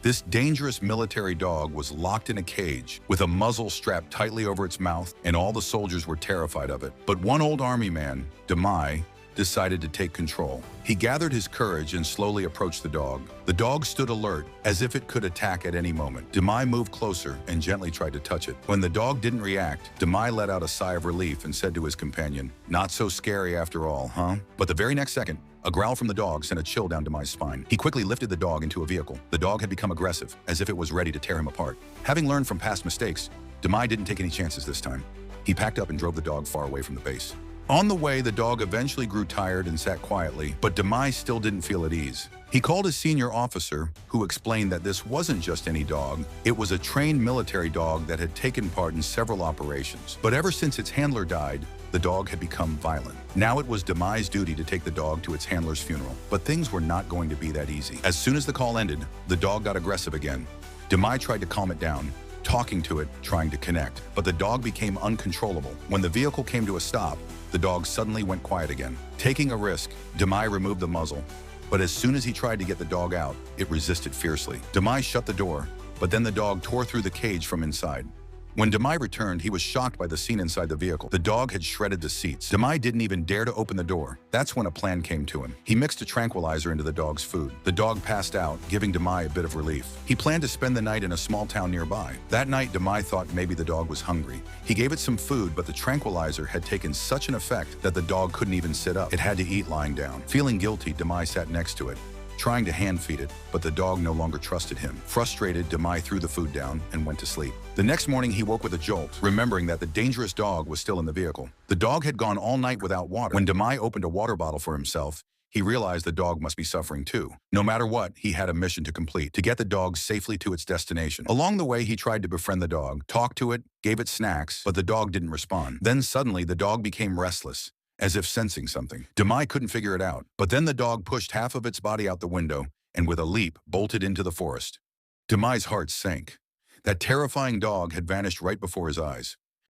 This dangerous military dog was locked in a cage with a muzzle strapped tightly over its mouth, and all the soldiers were terrified of it. But one old army man, Demai, decided to take control. He gathered his courage and slowly approached the dog. The dog stood alert, as if it could attack at any moment. Demai moved closer and gently tried to touch it. When the dog didn't react, Demai let out a sigh of relief and said to his companion, "Not so scary after all, huh?" But the very next second, a growl from the dog sent a chill down Demai's spine. He quickly lifted the dog into a vehicle. The dog had become aggressive, as if it was ready to tear him apart. Having learned from past mistakes, Demai didn't take any chances this time. He packed up and drove the dog far away from the base. On the way, the dog eventually grew tired and sat quietly, but Demai still didn't feel at ease. He called his senior officer, who explained that this wasn't just any dog. It was a trained military dog that had taken part in several operations. But ever since its handler died, the dog had become violent. Now it was Demai's duty to take the dog to its handler's funeral. But things were not going to be that easy. As soon as the call ended, the dog got aggressive again. Demai tried to calm it down, talking to it, trying to connect. But the dog became uncontrollable. When the vehicle came to a stop, the dog suddenly went quiet again. Taking a risk, Demai removed the muzzle. But as soon as he tried to get the dog out, it resisted fiercely. Demai shut the door, but then the dog tore through the cage from inside. When Demai returned, he was shocked by the scene inside the vehicle. The dog had shredded the seats. Demai didn't even dare to open the door. That's when a plan came to him. He mixed a tranquilizer into the dog's food. The dog passed out, giving Demai a bit of relief. He planned to spend the night in a small town nearby. That night, Demai thought maybe the dog was hungry. He gave it some food, but the tranquilizer had taken such an effect that the dog couldn't even sit up. It had to eat lying down. Feeling guilty, Demai sat next to it, trying to hand feed it, but the dog no longer trusted him. Frustrated, Demai threw the food down and went to sleep. The next morning, he woke with a jolt, remembering that the dangerous dog was still in the vehicle. The dog had gone all night without water. When Demai opened a water bottle for himself, he realized the dog must be suffering too. No matter what, he had a mission to complete, to get the dog safely to its destination. Along the way, he tried to befriend the dog, talked to it, gave it snacks, but the dog didn't respond. Then suddenly, the dog became restless, as if sensing something. Demai couldn't figure it out, but then the dog pushed half of its body out the window and with a leap bolted into the forest. Demai's heart sank. That terrifying dog had vanished right before his eyes.